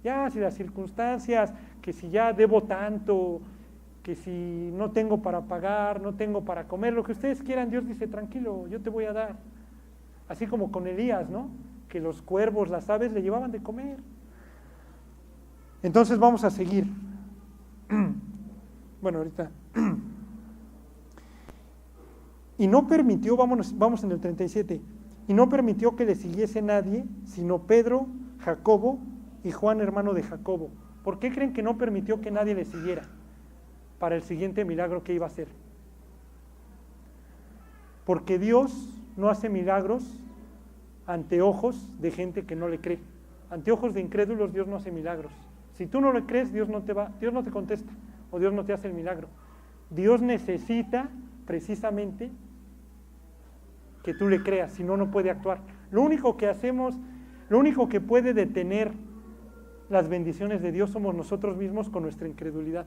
Ya si las circunstancias, que si ya debo tanto, que si no tengo para pagar, no tengo para comer, lo que ustedes quieran, Dios dice, tranquilo, yo te voy a dar. Así como con Elías, ¿no? Que los cuervos, las aves le llevaban de comer. Entonces vamos a seguir. Bueno, ahorita. Y no permitió, vamos en el 37, y no permitió que le siguiese nadie, sino Pedro, Jacobo y Juan, hermano de Jacobo. ¿Por qué creen que no permitió que nadie le siguiera para el siguiente milagro que iba a hacer? Porque Dios no hace milagros ante ojos de gente que no le cree. Ante ojos de incrédulos Dios no hace milagros. Si tú no le crees, Dios no te contesta, o Dios no te hace el milagro. Dios necesita precisamente que tú le creas, si no, no puede actuar. Lo único que hacemos, lo único que puede detener las bendiciones de Dios somos nosotros mismos con nuestra incredulidad.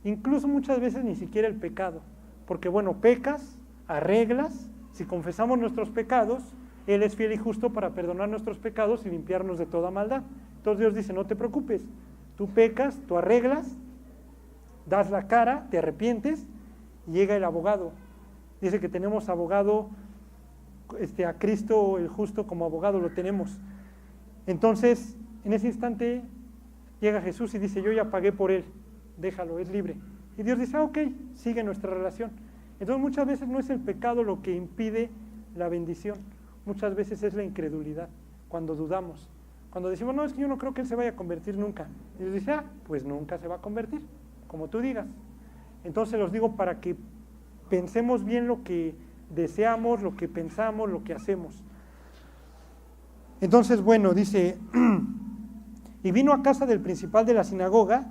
Incluso muchas veces ni siquiera el pecado, porque bueno, pecas, arreglas, si confesamos nuestros pecados, Él es fiel y justo para perdonar nuestros pecados y limpiarnos de toda maldad. Entonces Dios dice, no te preocupes, tú pecas, tú arreglas, das la cara, te arrepientes, y llega el abogado. Dice que tenemos abogado, a Cristo el justo como abogado lo tenemos. Entonces, en ese instante llega Jesús y dice, yo ya pagué por él, déjalo, es libre. Y Dios dice, ok, sigue nuestra relación. Entonces muchas veces no es el pecado lo que impide la bendición, muchas veces es la incredulidad, cuando dudamos. Cuando decimos, no, es que yo no creo que él se vaya a convertir nunca. Y Dios dice, pues nunca se va a convertir, como tú digas. Entonces los digo para que pensemos bien lo que deseamos, lo que pensamos, lo que hacemos. Entonces, bueno, dice, y vino a casa del principal de la sinagoga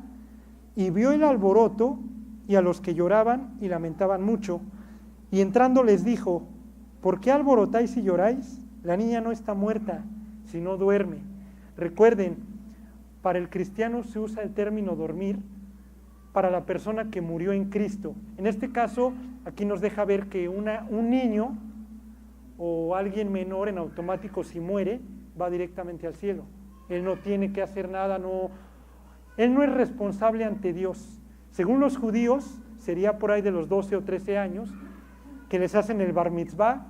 y vio el alboroto y a los que lloraban y lamentaban mucho, y entrando les dijo, ¿por qué alborotáis y lloráis? La niña no está muerta, sino duerme. Recuerden, para el cristiano se usa el término dormir para la persona que murió en Cristo. En este caso, aquí nos deja ver que un niño o alguien menor en automático, si muere, va directamente al cielo. Él no tiene que hacer nada, él no es responsable ante Dios. Según los judíos, sería por ahí de los 12 o 13 años, que les hacen el bar mitzvah,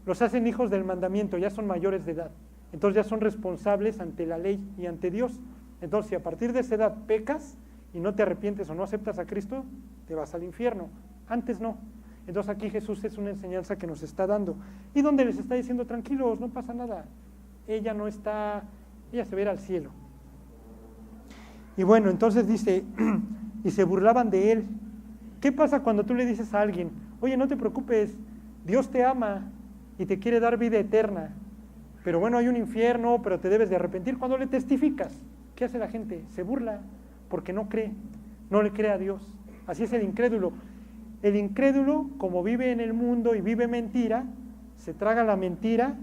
los hacen hijos del mandamiento, ya son mayores de edad. Entonces ya son responsables ante la ley y ante Dios. Entonces, si a partir de esa edad pecas y no te arrepientes o no aceptas a Cristo, te vas al infierno. Antes no. Entonces aquí Jesús es una enseñanza que nos está dando. Y donde les está diciendo, tranquilos, no pasa nada. Ella se va a ir al cielo. Y bueno, entonces dice, y se burlaban de él. ¿Qué pasa cuando tú le dices a alguien, oye, no te preocupes, Dios te ama y te quiere dar vida eterna, pero bueno, hay un infierno, pero te debes de arrepentir? Cuando le testificas, ¿qué hace la gente? Se burla, porque no cree, no le cree a Dios. Así es el incrédulo. El incrédulo, como vive en el mundo y vive mentira, se traga la mentira,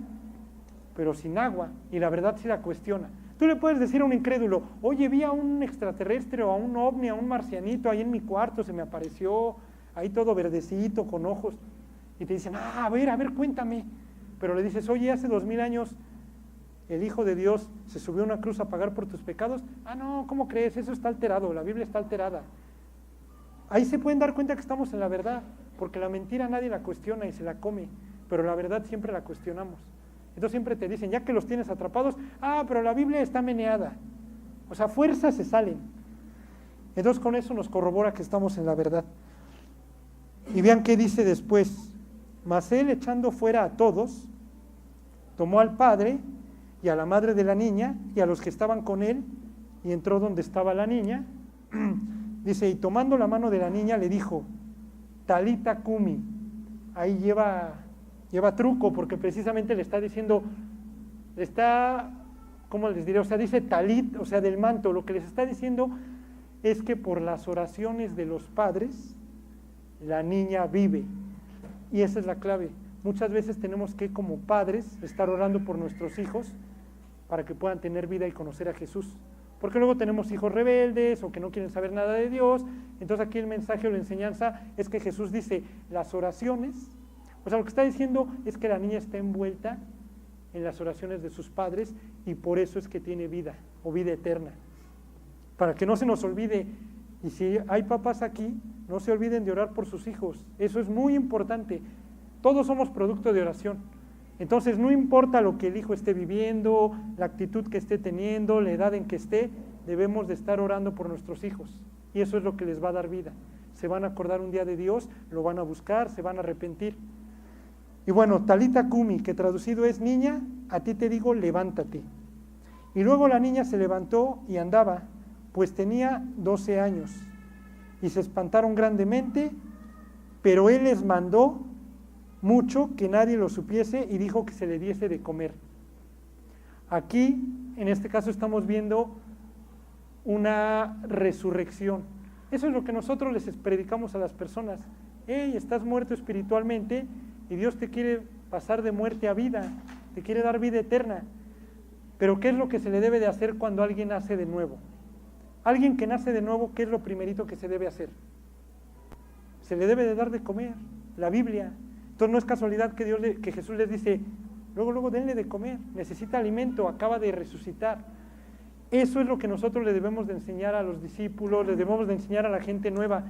pero sin agua, y la verdad sí la cuestiona. Tú le puedes decir a un incrédulo, oye, vi a un extraterrestre o a un ovni, a un marcianito ahí en mi cuarto, se me apareció, ahí todo verdecito, con ojos, y te dicen, a ver, cuéntame. Pero le dices, oye, hace 2000 años el Hijo de Dios se subió a una cruz a pagar por tus pecados. No, ¿cómo crees? Eso está alterado, la Biblia está alterada. Ahí se pueden dar cuenta que estamos en la verdad, porque la mentira nadie la cuestiona y se la come, pero la verdad siempre la cuestionamos. Entonces siempre te dicen, ya que los tienes atrapados, pero la Biblia está meneada. O sea, fuerzas se salen. Entonces con eso nos corrobora que estamos en la verdad. Y vean qué dice después. Mas él, echando fuera a todos, tomó al padre y a la madre de la niña y a los que estaban con él, y entró donde estaba la niña. Dice, y tomando la mano de la niña le dijo, Talita Cumi. Ahí lleva truco, porque precisamente le está diciendo, ¿cómo les diré? O sea, dice talit, o sea, del manto. Lo que les está diciendo es que por las oraciones de los padres, la niña vive. Y esa es la clave. Muchas veces tenemos que, como padres, estar orando por nuestros hijos para que puedan tener vida y conocer a Jesús. Porque luego tenemos hijos rebeldes o que no quieren saber nada de Dios. Entonces aquí el mensaje o la enseñanza es que Jesús dice, las oraciones, o sea, lo que está diciendo es que la niña está envuelta en las oraciones de sus padres y por eso es que tiene vida o vida eterna. Para que no se nos olvide, y si hay papás aquí, no se olviden de orar por sus hijos. Eso es muy importante. Todos somos producto de oración. Entonces no importa lo que el hijo esté viviendo, la actitud que esté teniendo, la edad en que esté, debemos de estar orando por nuestros hijos. Y eso es lo que les va a dar vida. Se van a acordar un día de Dios, lo van a buscar, se van a arrepentir. Y bueno, Talita Cumi, que traducido es niña, a ti te digo, levántate. Y luego la niña se levantó y andaba, pues tenía 12 años. Y se espantaron grandemente, pero él les mandó mucho que nadie lo supiese y dijo que se le diese de comer. Aquí, en este caso, estamos viendo una resurrección. Eso es lo que nosotros les predicamos a las personas. Hey, estás muerto espiritualmente y Dios te quiere pasar de muerte a vida, te quiere dar vida eterna. Pero ¿qué es lo que se le debe de hacer cuando alguien nace de nuevo? Alguien que nace de nuevo, ¿qué es lo primerito que se debe hacer? Se le debe de dar de comer, la Biblia. Entonces no es casualidad que Jesús les dice, luego denle de comer, necesita alimento, acaba de resucitar. Eso es lo que nosotros le debemos de enseñar a los discípulos, le debemos de enseñar a la gente nueva.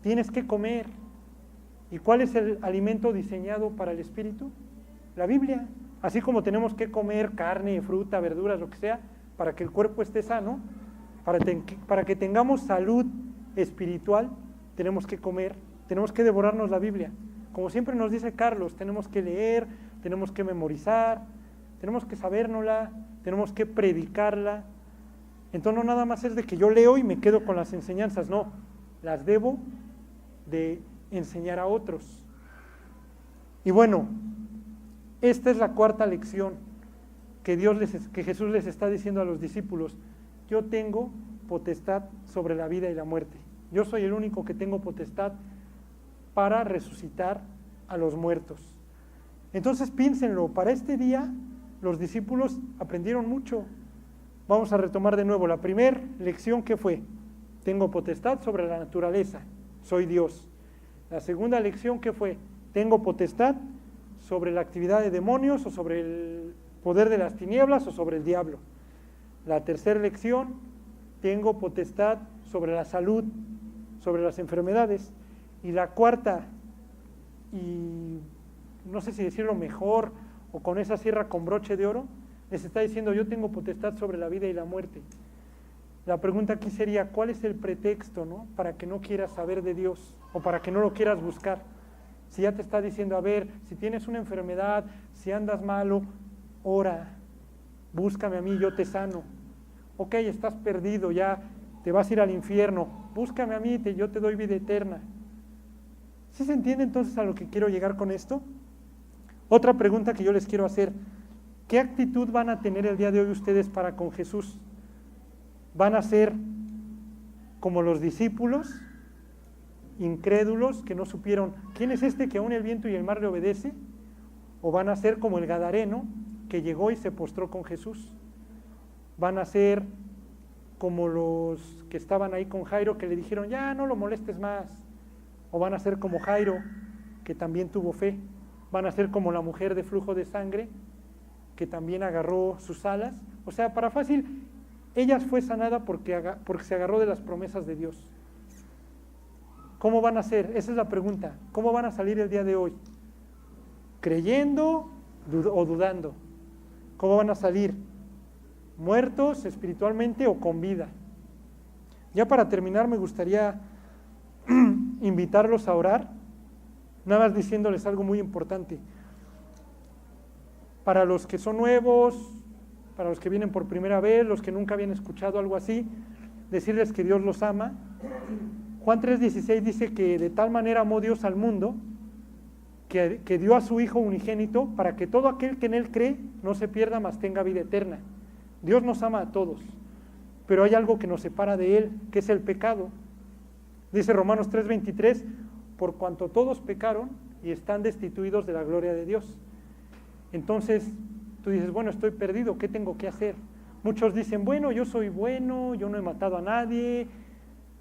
Tienes que comer. ¿Y cuál es el alimento diseñado para el espíritu? La Biblia. Así como tenemos que comer carne, fruta, verduras, lo que sea, para que el cuerpo esté sano, para que tengamos salud espiritual, tenemos que comer, tenemos que devorarnos la Biblia. Como siempre nos dice Carlos, tenemos que leer, tenemos que memorizar, tenemos que sabérnosla, tenemos que predicarla. Entonces no nada más es de que yo leo y me quedo con las enseñanzas, no, las debo de enseñar a otros. Y bueno, esta es la cuarta lección que Jesús les está diciendo a los discípulos. Yo tengo potestad sobre la vida y la muerte. Yo soy el único que tengo potestad para resucitar a los muertos. Entonces piénsenlo, para este día los discípulos aprendieron mucho. Vamos a retomar de nuevo. La primera lección, ¿qué fue? Tengo potestad sobre la naturaleza, soy Dios. La segunda lección, ¿qué fue? Tengo potestad sobre la actividad de demonios o sobre el poder de las tinieblas o sobre el diablo. La tercera lección, tengo potestad sobre la salud, sobre las enfermedades. Y la cuarta, y no sé si decirlo mejor o con esa sierra con broche de oro, les está diciendo, yo tengo potestad sobre la vida y la muerte. La pregunta aquí sería, ¿cuál es el pretexto, no, para que no quieras saber de Dios o para que no lo quieras buscar? Si ya te está diciendo, a ver, si tienes una enfermedad, si andas malo, ora, búscame a mí, yo te sano. Ok, estás perdido, ya te vas a ir al infierno, búscame a mí, yo te doy vida eterna. ¿Sí se entiende entonces a lo que quiero llegar con esto? Otra pregunta que yo les quiero hacer, ¿qué actitud van a tener el día de hoy ustedes para con Jesús? ¿Van a ser como los discípulos, incrédulos, que no supieron quién es este que aún el viento y el mar le obedece? ¿O van a ser como el gadareno que llegó y se postró con Jesús? ¿Van a ser como los que estaban ahí con Jairo que le dijeron, ya no lo molestes más? ¿O van a ser como Jairo, que también tuvo fe? ¿Van a ser como la mujer de flujo de sangre, que también agarró sus alas? O sea, para fácil, ella fue sanada porque se agarró de las promesas de Dios. ¿Cómo van a ser? Esa es la pregunta. ¿Cómo van a salir el día de hoy? ¿Creyendo o dudando? ¿Cómo van a salir? ¿Muertos espiritualmente o con vida? Ya para terminar me gustaría invitarlos a orar, nada más diciéndoles algo muy importante. Para los que son nuevos, para los que vienen por primera vez, los que nunca habían escuchado algo así, decirles que Dios los ama. Juan 3:16 dice que de tal manera amó Dios al mundo que dio a su Hijo unigénito para que todo aquel que en Él cree no se pierda, mas tenga vida eterna. Dios nos ama a todos, pero hay algo que nos separa de Él, que es el pecado. Dice Romanos 3:23, por cuanto todos pecaron y están destituidos de la gloria de Dios. Entonces tú dices, bueno, estoy perdido, ¿qué tengo que hacer? Muchos dicen, bueno, yo soy bueno, yo no he matado a nadie,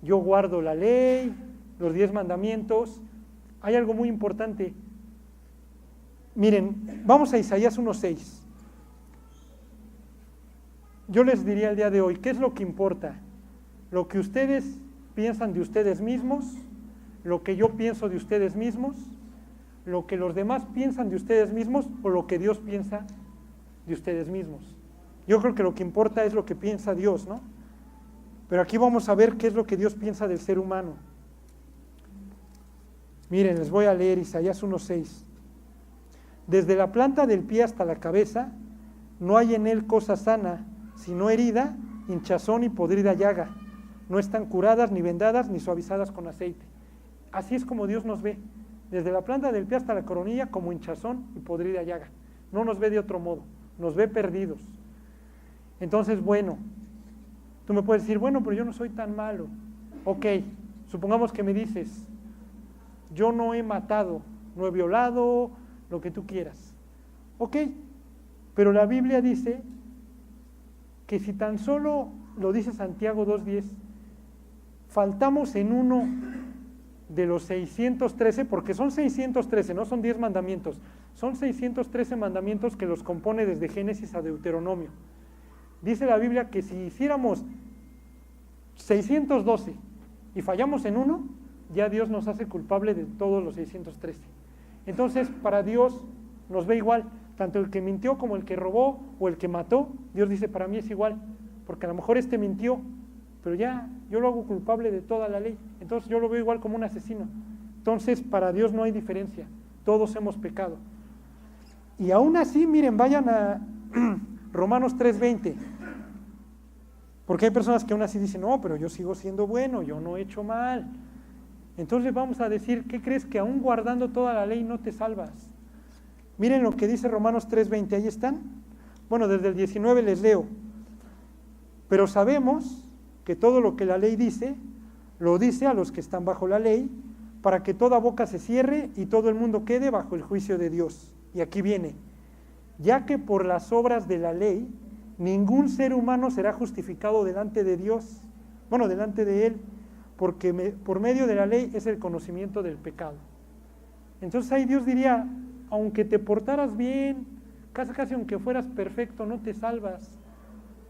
yo guardo la ley, los 10 mandamientos. Hay algo muy importante. Miren, vamos a Isaías 1:6. Yo les diría el día de hoy, ¿qué es lo que importa? ¿Lo que ustedes piensan de ustedes mismos? ¿Lo que yo pienso de ustedes mismos? ¿Lo que los demás piensan de ustedes mismos? ¿O lo que Dios piensa de ustedes mismos? Yo creo que lo que importa es lo que piensa Dios, ¿no? Pero aquí vamos a ver qué es lo que Dios piensa del ser humano. Miren, les voy a leer Isaías 1:6. Desde la planta del pie hasta la cabeza, no hay en él cosa sana, sino herida, hinchazón y podrida llaga. No están curadas, ni vendadas, ni suavizadas con aceite. Así es como Dios nos ve, desde la planta del pie hasta la coronilla, como hinchazón y podrida llaga. No nos ve de otro modo, nos ve perdidos. Entonces, bueno, tú me puedes decir, bueno, pero yo no soy tan malo. Ok, supongamos que me dices, yo no he matado, no he violado, lo que tú quieras. Ok, pero la Biblia dice que si tan solo, lo dice Santiago 2:10, faltamos en uno de los 613, porque son 613, no son 10 mandamientos, son 613 mandamientos que los compone desde Génesis a Deuteronomio. Dice la Biblia que si hiciéramos 612 y fallamos en uno, ya Dios nos hace culpable de todos los 613. Entonces, para Dios nos ve igual, tanto el que mintió como el que robó o el que mató. Dios dice, para mí es igual, porque a lo mejor este mintió, pero ya yo lo hago culpable de toda la ley, entonces yo lo veo igual como un asesino. Entonces, para Dios no hay diferencia, todos hemos pecado. Y aún así, miren, vayan a Romanos 3:20, porque hay personas que aún así dicen, no, pero yo sigo siendo bueno, yo no he hecho mal. Entonces vamos a decir, ¿qué crees? Que aún guardando toda la ley no te salvas. Miren lo que dice Romanos 3:20, ¿ahí están? Bueno, desde el 19 les leo. Pero sabemos que todo lo que la ley dice, lo dice a los que están bajo la ley, para que toda boca se cierre y todo el mundo quede bajo el juicio de Dios. Y aquí viene, ya que por las obras de la ley, ningún ser humano será justificado delante de Dios, bueno, delante de Él, porque por medio de la ley es el conocimiento del pecado. Entonces ahí Dios diría, aunque te portaras bien, casi aunque fueras perfecto, no te salvas,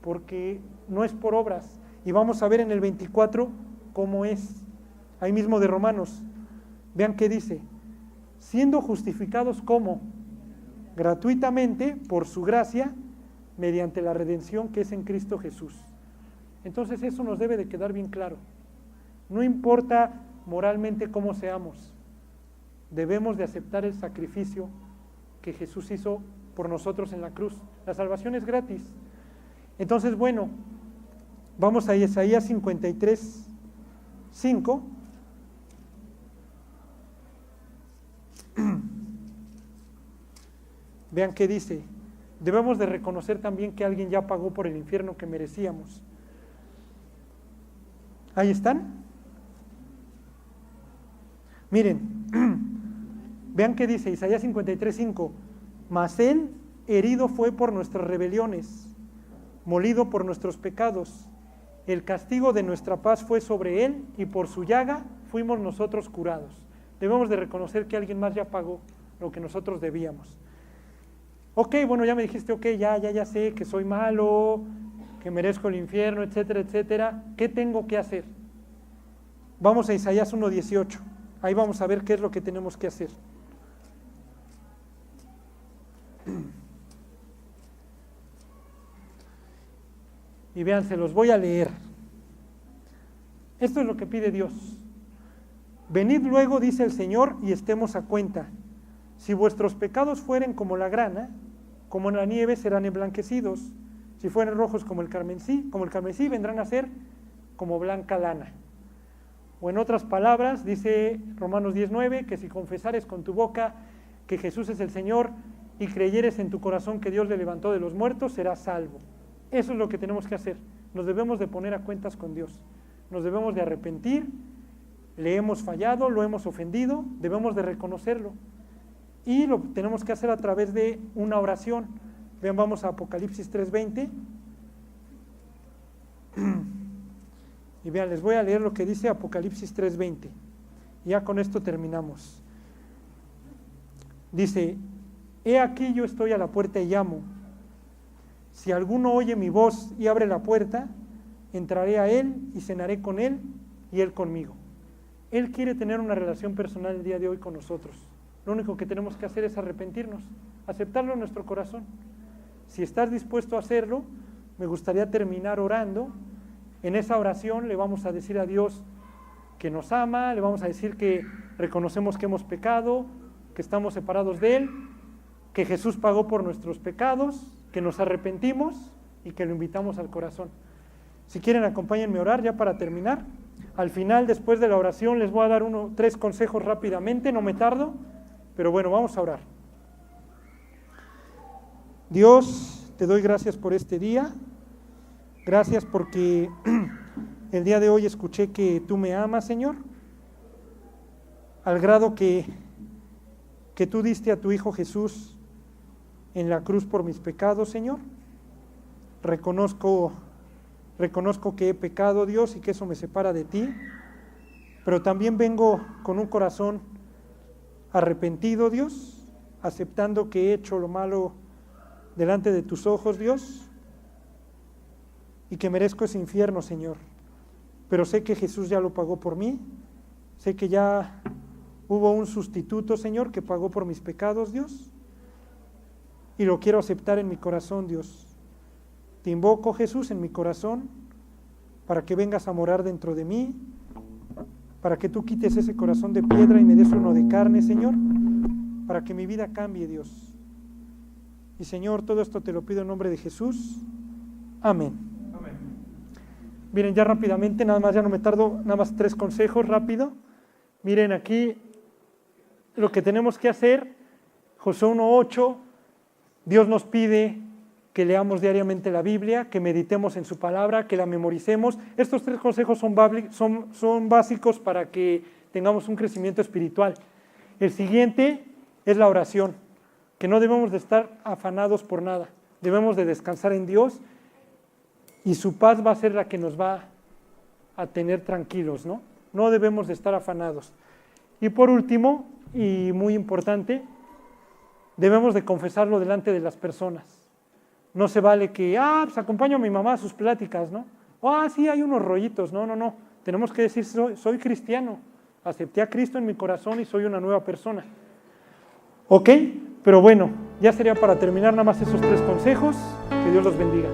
porque no es por obras. Y vamos a ver en el 24 cómo es, ahí mismo de Romanos. Vean qué dice, siendo justificados como gratuitamente por su gracia, mediante la redención que es en Cristo Jesús. Entonces eso nos debe de quedar bien claro. No importa moralmente cómo seamos, debemos de aceptar el sacrificio que Jesús hizo por nosotros en la cruz. La salvación es gratis. Entonces, bueno, vamos a Isaías 53:5. Vean qué dice. Debemos de reconocer también que alguien ya pagó por el infierno que merecíamos. ¿Ahí están? Miren, vean qué dice Isaías 53:5. Mas él herido fue por nuestras rebeliones, molido por nuestros pecados. El castigo de nuestra paz fue sobre él y por su llaga fuimos nosotros curados. Debemos de reconocer que alguien más ya pagó lo que nosotros debíamos. Ok, bueno, ya me dijiste, ok, ya sé que soy malo, que merezco el infierno, etcétera, etcétera. ¿Qué tengo que hacer? Vamos a Isaías 1:18. Ahí vamos a ver qué es lo que tenemos que hacer. Y vean, se los voy a leer. Esto es lo que pide Dios. Venid luego, dice el Señor, y estemos a cuenta. Si vuestros pecados fueren como la grana, como en la nieve serán emblanquecidos. Si fueren rojos como el carmesí, vendrán a ser como blanca lana. O en otras palabras, dice Romanos 10:9, que si confesares con tu boca que Jesús es el Señor y creyeres en tu corazón que Dios le levantó de los muertos, serás salvo. Eso es lo que tenemos que hacer. Nos debemos de poner a cuentas con Dios. Nos debemos de arrepentir. Le hemos fallado, lo hemos ofendido, debemos de reconocerlo. Y lo tenemos que hacer a través de una oración. Vean, vamos a Apocalipsis 3:20. Y vean, les voy a leer lo que dice Apocalipsis 3:20. Ya con esto terminamos. Dice: he aquí yo estoy a la puerta y llamo. Si alguno oye mi voz y abre la puerta, entraré a él y cenaré con él y él conmigo. Él quiere tener una relación personal el día de hoy con nosotros. Lo único que tenemos que hacer es arrepentirnos, aceptarlo en nuestro corazón. Si estás dispuesto a hacerlo, me gustaría terminar orando. En esa oración le vamos a decir a Dios que nos ama, le vamos a decir que reconocemos que hemos pecado, que estamos separados de Él, que Jesús pagó por nuestros pecados, que nos arrepentimos y que lo invitamos al corazón. Si quieren, acompáñenme a orar ya para terminar. Al final, después de la oración, les voy a dar 3 consejos rápidamente, no me tardo, pero bueno, vamos a orar. Dios, te doy gracias por este día. Gracias porque el día de hoy escuché que tú me amas, Señor, al grado que tú diste a tu Hijo Jesús en la cruz por mis pecados, Señor. Reconozco que he pecado, Dios, y que eso me separa de ti, pero también vengo con un corazón arrepentido, Dios, aceptando que he hecho lo malo delante de tus ojos, Dios, y que merezco ese infierno, Señor. Pero sé que Jesús ya lo pagó por mí, sé que ya hubo un sustituto, Señor, que pagó por mis pecados, Dios, y lo quiero aceptar en mi corazón, Dios. Te invoco, Jesús, en mi corazón, para que vengas a morar dentro de mí, para que tú quites ese corazón de piedra y me des uno de carne, Señor, para que mi vida cambie, Dios. Y Señor, todo esto te lo pido en nombre de Jesús. Amén. Amén. Miren, ya rápidamente, nada más, ya no me tardo, nada más 3 consejos rápido. Miren aquí lo que tenemos que hacer. Josué 1:8, Dios nos pide que leamos diariamente la Biblia, que meditemos en su palabra, que la memoricemos. Estos 3 consejos son básicos para que tengamos un crecimiento espiritual. El siguiente es la oración, que no debemos de estar afanados por nada, debemos de descansar en Dios y su paz va a ser la que nos va a tener tranquilos, ¿no? No debemos de estar afanados. Y por último, y muy importante, debemos de confesarlo delante de las personas. No se vale que, pues acompaño a mi mamá a sus pláticas, ¿no? Sí, hay unos rollitos. No. Tenemos que decir, soy cristiano, acepté a Cristo en mi corazón y soy una nueva persona. ¿Ok? Pero bueno, ya sería para terminar nada más esos 3 consejos. Que Dios los bendiga.